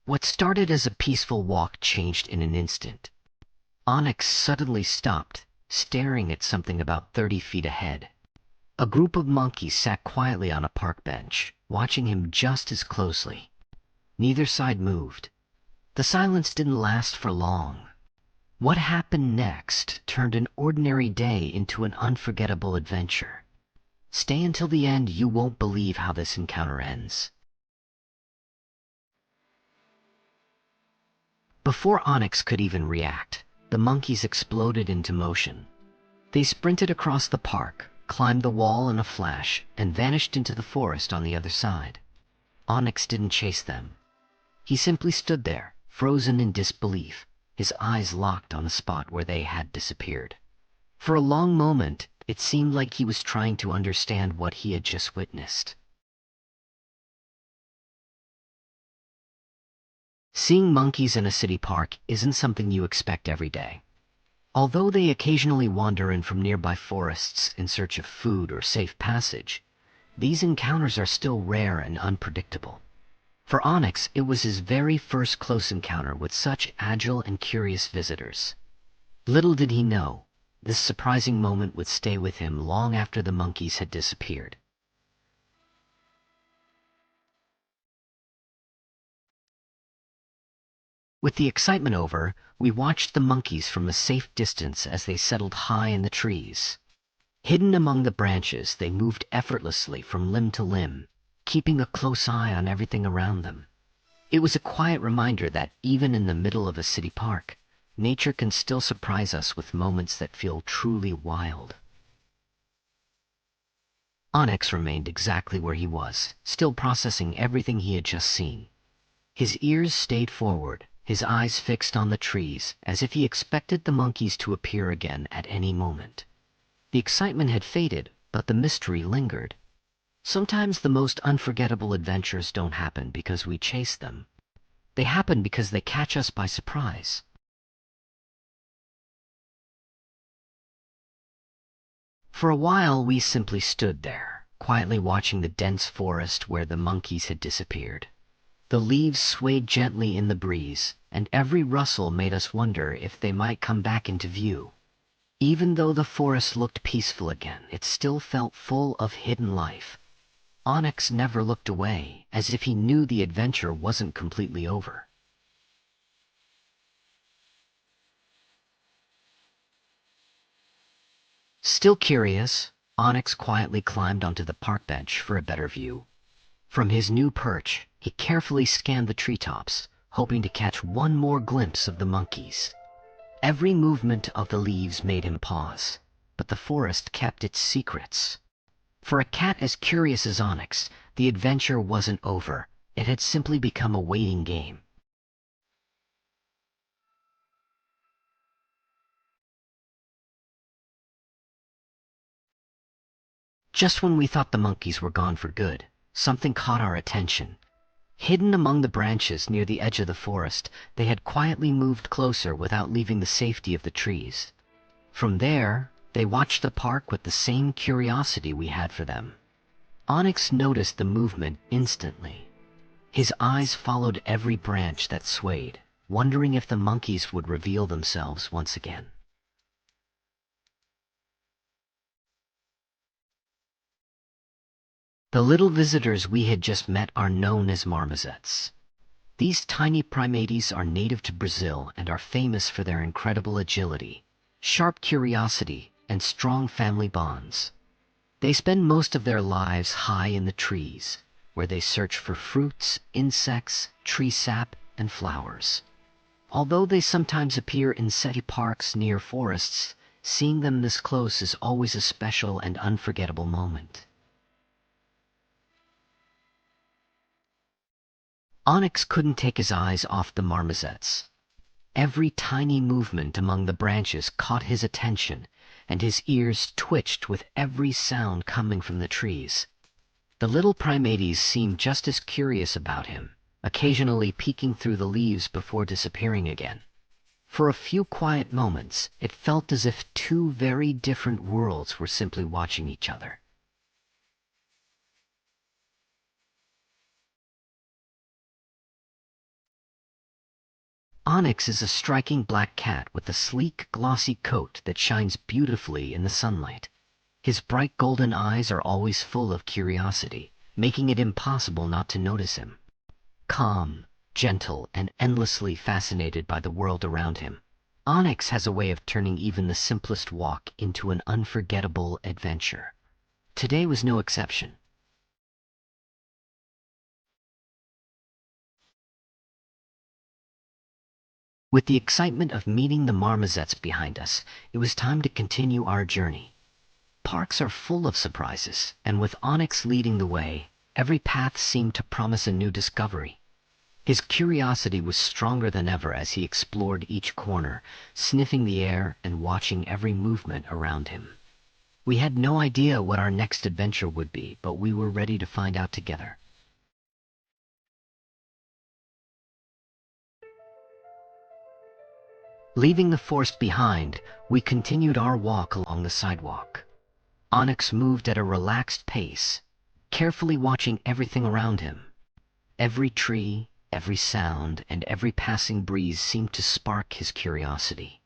What started as a peaceful walk changed in an instant. Onyx suddenly stopped, staring at something about 30 feet ahead. A group of monkeys sat quietly on a park bench, watching him just as closely. Neither side moved. The silence didn't last for long. What happened next turned an ordinary day into an unforgettable adventure. Stay until the end, you won't believe how this encounter ends. Before Onyx could even react, the monkeys exploded into motion. They sprinted across the park, climbed the wall in a flash, and vanished into the forest on the other side. Onyx didn't chase them. He simply stood there, frozen in disbelief, his eyes locked on the spot where they had disappeared. For a long moment, it seemed like he was trying to understand what he had just witnessed. Seeing monkeys in a city park isn't something you expect every day. Although they occasionally wander in from nearby forests in search of food or safe passage, these encounters are still rare and unpredictable. For Onyx, it was his very first close encounter with such agile and curious visitors. Little did he know, this surprising moment would stay with him long after the monkeys had disappeared. With the excitement over, we watched the monkeys from a safe distance as they settled high in the trees. Hidden among the branches, they moved effortlessly from limb to limb, keeping a close eye on everything around them. It was a quiet reminder that even in the middle of a city park, nature can still surprise us with moments that feel truly wild. Onyx remained exactly where he was, still processing everything he had just seen. His ears stayed forward, his eyes fixed on the trees, as if he expected the monkeys to appear again at any moment. The excitement had faded, but the mystery lingered. Sometimes the most unforgettable adventures don't happen because we chase them. They happen because they catch us by surprise. For a while, we simply stood there, quietly watching the dense forest where the monkeys had disappeared. The leaves swayed gently in the breeze, and every rustle made us wonder if they might come back into view. Even though the forest looked peaceful again, it still felt full of hidden life. Onyx never looked away, as if he knew the adventure wasn't completely over. Still curious, Onyx quietly climbed onto the park bench for a better view. From his new perch, he carefully scanned the treetops, hoping to catch one more glimpse of the monkeys. Every movement of the leaves made him pause, but the forest kept its secrets. For a cat as curious as Onyx, the adventure wasn't over. It had simply become a waiting game. Just when we thought the monkeys were gone for good, something caught our attention. Hidden among the branches near the edge of the forest, they had quietly moved closer without leaving the safety of the trees. From there, they watched the park with the same curiosity we had for them. Onyx noticed the movement instantly. His eyes followed every branch that swayed, wondering if the monkeys would reveal themselves once again. The little visitors we had just met are known as marmosets. These tiny primates are native to Brazil and are famous for their incredible agility, sharp curiosity, and strong family bonds. They spend most of their lives high in the trees, where they search for fruits, insects, tree sap, and flowers. Although they sometimes appear in city parks near forests, seeing them this close is always a special and unforgettable moment. Onyx couldn't take his eyes off the marmosets. Every tiny movement among the branches caught his attention, and his ears twitched with every sound coming from the trees. The little primates seemed just as curious about him, occasionally peeking through the leaves before disappearing again. For a few quiet moments, it felt as if two very different worlds were simply watching each other. Onyx is a striking black cat with a sleek, glossy coat that shines beautifully in the sunlight. His bright golden eyes are always full of curiosity, making it impossible not to notice him. Calm, gentle, and endlessly fascinated by the world around him, Onyx has a way of turning even the simplest walk into an unforgettable adventure. Today was no exception. With the excitement of meeting the marmosets behind us, it was time to continue our journey. Parks are full of surprises, and with Onyx leading the way, every path seemed to promise a new discovery. His curiosity was stronger than ever as he explored each corner, sniffing the air and watching every movement around him. We had no idea what our next adventure would be, but we were ready to find out together. Leaving the forest behind, we continued our walk along the sidewalk. Onyx moved at a relaxed pace, carefully watching everything around him. Every tree, every sound, and every passing breeze seemed to spark his curiosity.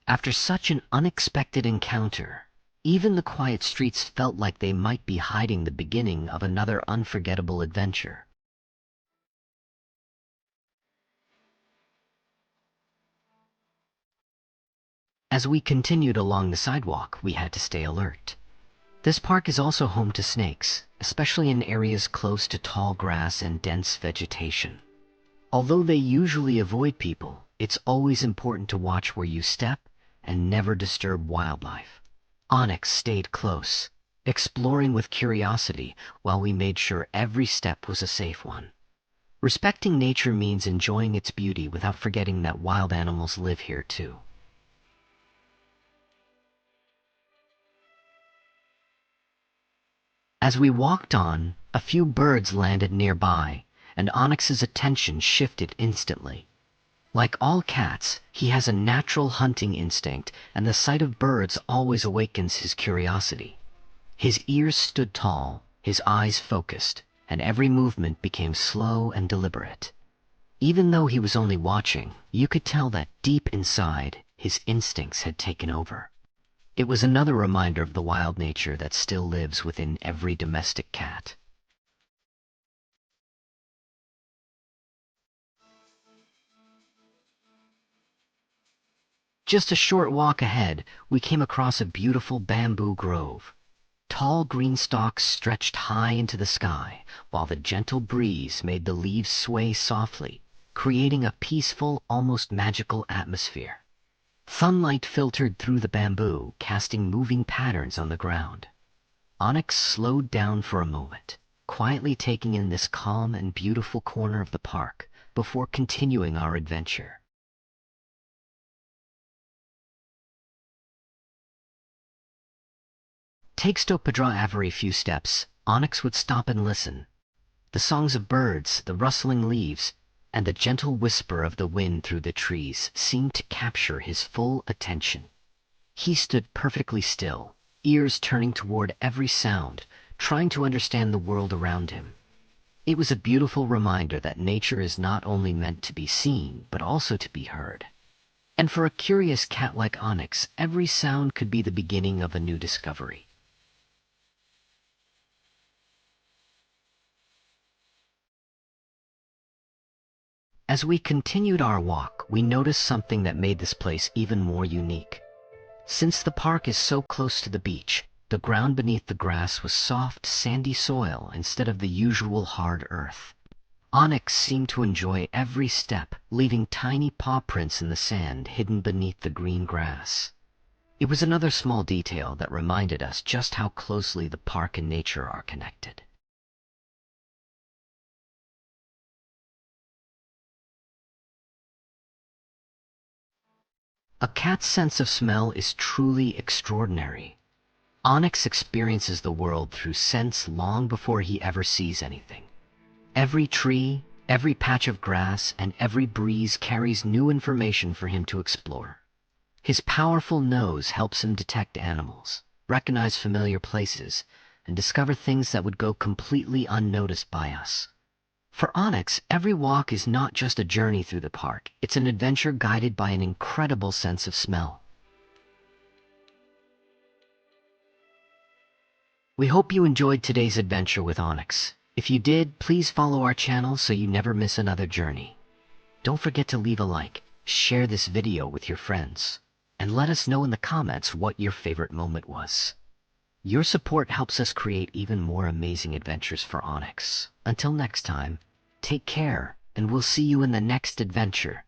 After such an unexpected encounter, even the quiet streets felt like they might be hiding the beginning of another unforgettable adventure. As we continued along the sidewalk, we had to stay alert. This park is also home to snakes, especially in areas close to tall grass and dense vegetation. Although they usually avoid people, it's always important to watch where you step and never disturb wildlife. Onyx stayed close, exploring with curiosity while we made sure every step was a safe one. Respecting nature means enjoying its beauty without forgetting that wild animals live here too. As we walked on, a few birds landed nearby, and Onyx's attention shifted instantly. Like all cats, he has a natural hunting instinct, and the sight of birds always awakens his curiosity. His ears stood tall, his eyes focused, and every movement became slow and deliberate. Even though he was only watching, you could tell that deep inside, his instincts had taken over. It was another reminder of the wild nature that still lives within every domestic cat. Just a short walk ahead, we came across a beautiful bamboo grove. Tall green stalks stretched high into the sky, while the gentle breeze made the leaves sway softly, creating a peaceful, almost magical atmosphere. Sunlight filtered through the bamboo, casting moving patterns on the ground. Onyx slowed down for a moment, quietly taking in this calm and beautiful corner of the park before continuing our adventure. Take Stopadra every few steps, Onyx would stop and listen. The songs of birds, the rustling leaves, and the gentle whisper of the wind through the trees seemed to capture his full attention. He stood perfectly still, ears turning toward every sound, trying to understand the world around him. It was a beautiful reminder that nature is not only meant to be seen, but also to be heard. And for a curious cat like Onyx, every sound could be the beginning of a new discovery. As we continued our walk, we noticed something that made this place even more unique. Since the park is so close to the beach, the ground beneath the grass was soft, sandy soil instead of the usual hard earth. Onyx seemed to enjoy every step, leaving tiny paw prints in the sand hidden beneath the green grass. It was another small detail that reminded us just how closely the park and nature are connected. A cat's sense of smell is truly extraordinary. Onyx experiences the world through scents long before he ever sees anything. Every tree, every patch of grass, and every breeze carries new information for him to explore. His powerful nose helps him detect animals, recognize familiar places, and discover things that would go completely unnoticed by us. For Onyx, every walk is not just a journey through the park, it's an adventure guided by an incredible sense of smell. We hope you enjoyed today's adventure with Onyx. If you did, please follow our channel so you never miss another journey. Don't forget to leave a like, share this video with your friends, and let us know in the comments what your favorite moment was. Your support helps us create even more amazing adventures for Onyx. Until next time, take care, and we'll see you in the next adventure.